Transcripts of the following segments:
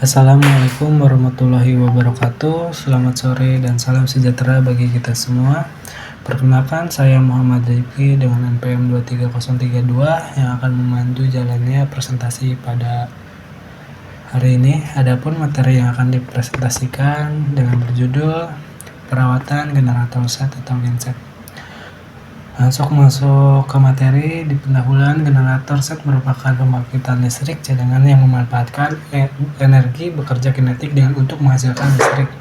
Assalamualaikum warahmatullahi wabarakatuh. Selamat sore dan salam sejahtera bagi kita semua. Perkenalkan, saya Muhammad Rifki dengan NPM 23032 yang akan memandu jalannya presentasi pada hari ini. Adapun materi yang akan dipresentasikan dengan berjudul perawatan generator set atau genset. Masuk ke materi. Di pendahuluan, generator set merupakan pembangkitan listrik cadangan yang memanfaatkan energi bekerja kinetik untuk menghasilkan listrik.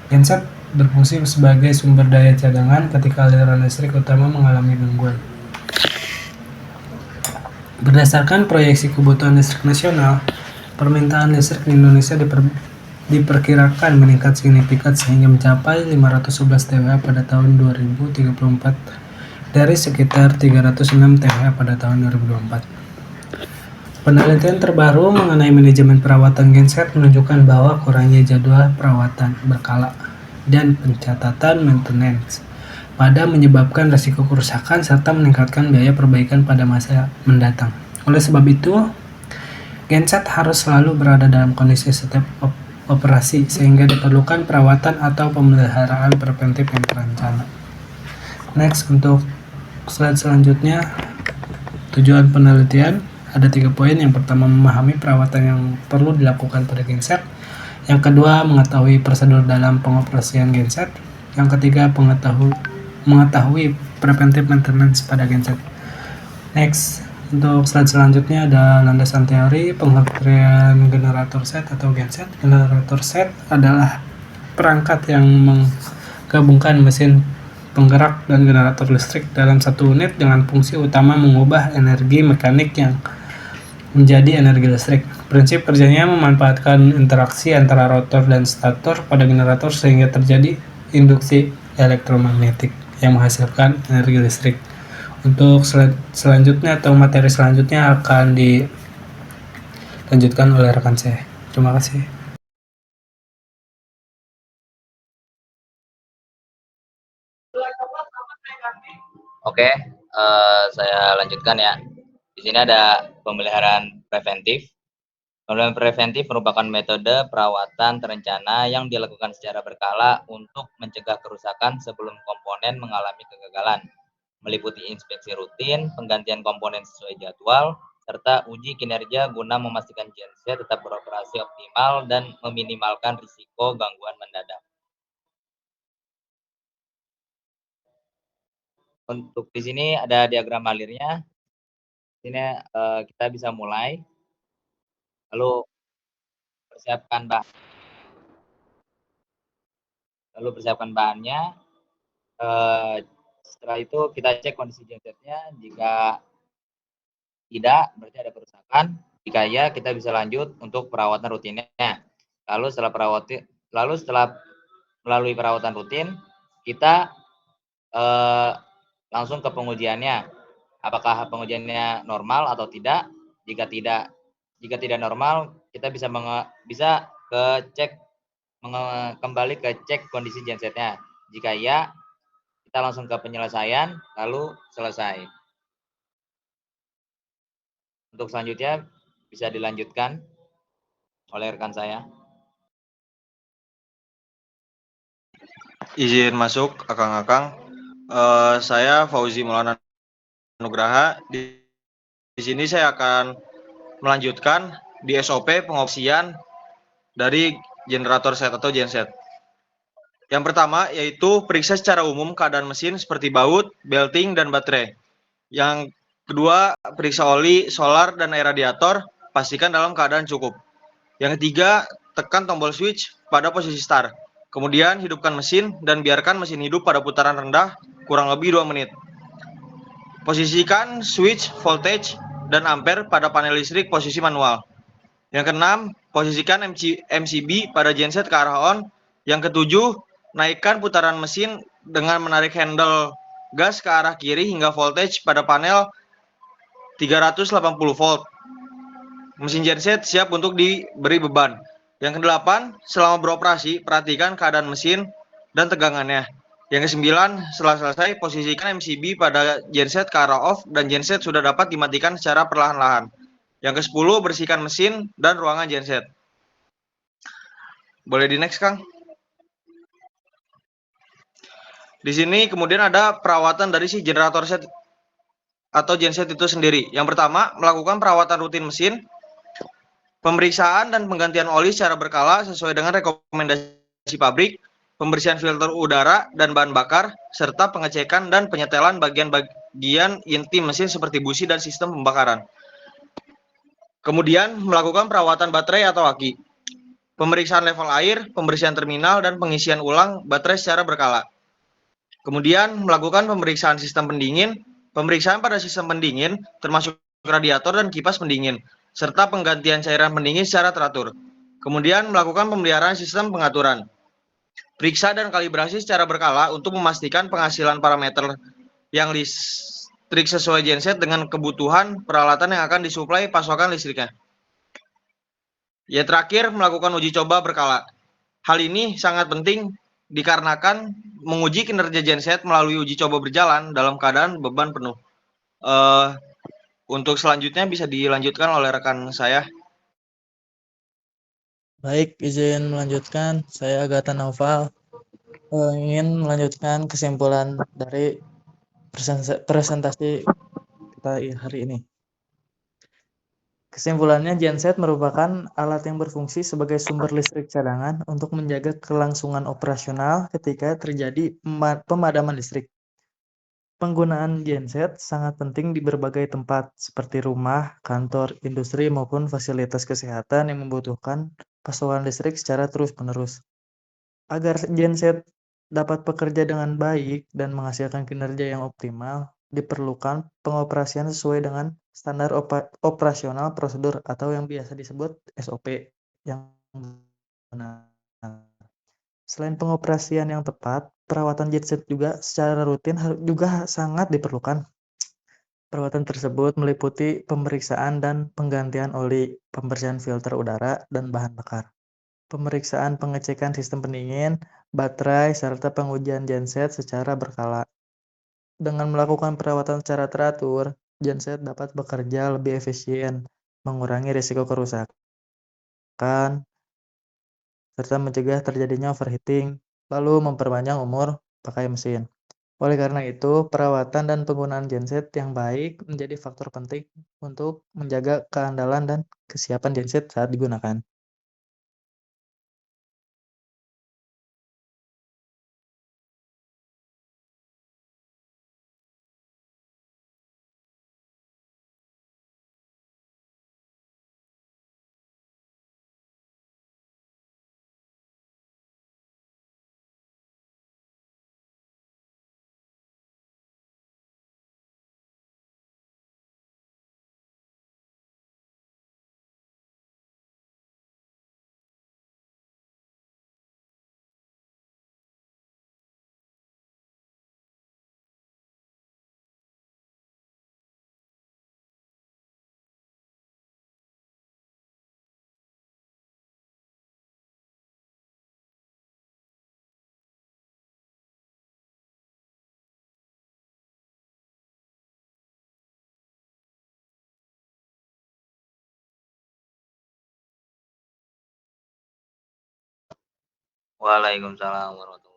Genset berfungsi sebagai sumber daya cadangan ketika aliran listrik utama mengalami gangguan. Berdasarkan proyeksi kebutuhan listrik nasional, permintaan listrik di Indonesia diperkirakan meningkat signifikan sehingga mencapai 511 TWh pada tahun 2034 dari sekitar 306 TWh pada tahun 2024. Penelitian terbaru mengenai manajemen perawatan genset menunjukkan bahwa kurangnya jadwal perawatan berkala dan pencatatan maintenance pada menyebabkan risiko kerusakan serta meningkatkan biaya perbaikan pada masa mendatang. Oleh sebab itu, genset harus selalu berada dalam kondisi setiap operasi sehingga diperlukan perawatan atau pemeliharaan preventif yang terencana. Next, untuk slide selanjutnya, tujuan penelitian ada 3 poin. Yang pertama, memahami perawatan yang perlu dilakukan pada genset. Yang kedua, mengetahui prosedur dalam pengoperasian genset. Yang ketiga, mengetahui preventive maintenance pada genset. Next, untuk slide selanjutnya ada landasan teori pengertian generator set atau genset. Generator set adalah perangkat yang menggabungkan mesin penggerak dan generator listrik dalam satu unit dengan fungsi utama mengubah energi mekanik yang menjadi energi listrik. Prinsip kerjanya memanfaatkan interaksi antara rotor dan stator pada generator sehingga terjadi induksi elektromagnetik yang menghasilkan energi listrik. Untuk slide selanjutnya atau materi selanjutnya akan dilanjutkan oleh rekan saya. Terima kasih. Oke, saya lanjutkan ya. Di sini ada pemeliharaan preventif. Pemeliharaan preventif merupakan metode perawatan terencana yang dilakukan secara berkala untuk mencegah kerusakan sebelum komponen mengalami kegagalan, meliputi inspeksi rutin, penggantian komponen sesuai jadwal, serta uji kinerja guna memastikan genset tetap beroperasi optimal dan meminimalkan risiko gangguan mendadak. Untuk di sini ada diagram alirnya. Di sini kita bisa mulai. Lalu persiapkan bahannya. Setelah itu kita cek kondisi gensetnya. Jika tidak, berarti ada kerusakan. Jika ya, kita bisa lanjut untuk perawatan rutinnya. Lalu setelah melalui perawatan rutin, kita langsung ke pengujiannya. Apakah pengujiannya normal atau tidak? Jika tidak normal, kita bisa kembali ke cek kondisi gensetnya. Jika iya, kita langsung ke penyelesaian, lalu selesai. Untuk selanjutnya bisa dilanjutkan oleh rekan saya. Izin masuk, Akang-akang. Saya Fauzi Maulana Nugraha. Di sini saya akan melanjutkan di SOP pengoperasian dari generator set atau genset. Yang pertama yaitu periksa secara umum keadaan mesin seperti baut, belting, dan baterai. Yang kedua, periksa oli, solar, dan air radiator, pastikan dalam keadaan cukup. Yang ketiga, tekan tombol switch pada posisi start. Kemudian hidupkan mesin dan biarkan mesin hidup pada putaran rendah kurang lebih 2 menit. Posisikan switch, voltage, dan ampere pada panel listrik posisi manual. Yang keenam, posisikan MCB pada genset ke arah on. Yang ketujuh, naikkan putaran mesin dengan menarik handle gas ke arah kiri hingga voltage pada panel 380 volt. Mesin genset siap untuk diberi beban. Yang kedelapan, selama beroperasi, perhatikan keadaan mesin dan tegangannya. Yang kesembilan, setelah selesai, posisikan MCB pada genset ke arah off dan genset sudah dapat dimatikan secara perlahan-lahan. Yang ke-10, bersihkan mesin dan ruangan genset. Boleh di next, Kang? Di sini kemudian ada perawatan dari si generator set atau genset itu sendiri. Yang pertama, melakukan perawatan rutin mesin, pemeriksaan dan penggantian oli secara berkala sesuai dengan rekomendasi pabrik, pembersihan filter udara dan bahan bakar, serta pengecekan dan penyetelan bagian-bagian inti mesin seperti busi dan sistem pembakaran. Kemudian, melakukan perawatan baterai atau aki, pemeriksaan level air, pembersihan terminal, dan pengisian ulang baterai secara berkala. Kemudian, melakukan pemeriksaan sistem pendingin, pemeriksaan pada sistem pendingin, termasuk radiator dan kipas pendingin, serta penggantian cairan pendingin secara teratur. Kemudian, melakukan pemeliharaan sistem pengaturan. Periksa dan kalibrasi secara berkala untuk memastikan penghasilan parameter yang listrik sesuai genset dengan kebutuhan peralatan yang akan disuplai pasokan listriknya. Ya, terakhir, melakukan uji coba berkala. Hal ini sangat penting dikarenakan menguji kinerja genset melalui uji coba berjalan dalam keadaan beban penuh. Untuk selanjutnya bisa dilanjutkan oleh rekan saya. Baik, izin melanjutkan. Saya Agatha Naufal ingin melanjutkan kesimpulan dari presentasi kita hari ini. Kesimpulannya, genset merupakan alat yang berfungsi sebagai sumber listrik cadangan untuk menjaga kelangsungan operasional ketika terjadi pemadaman listrik. Penggunaan genset sangat penting di berbagai tempat, seperti rumah, kantor, industri, maupun fasilitas kesehatan yang membutuhkan pasokan listrik secara terus-menerus. Agar genset dapat bekerja dengan baik dan menghasilkan kinerja yang optimal, diperlukan pengoperasian sesuai dengan standar operasional prosedur atau yang biasa disebut SOP yang benar. Selain pengoperasian yang tepat, perawatan genset juga secara rutin juga sangat diperlukan. Perawatan tersebut meliputi pemeriksaan dan penggantian oli, pembersihan filter udara, dan bahan bakar. Pemeriksaan pengecekan sistem pendingin, baterai, serta pengujian genset secara berkala. Dengan melakukan perawatan secara teratur, genset dapat bekerja lebih efisien, mengurangi risiko kerusakan, serta mencegah terjadinya overheating, lalu memperpanjang umur pakai mesin. Oleh karena itu, perawatan dan penggunaan genset yang baik menjadi faktor penting untuk menjaga keandalan dan kesiapan genset saat digunakan. Waalaikumsalam warahmatullahi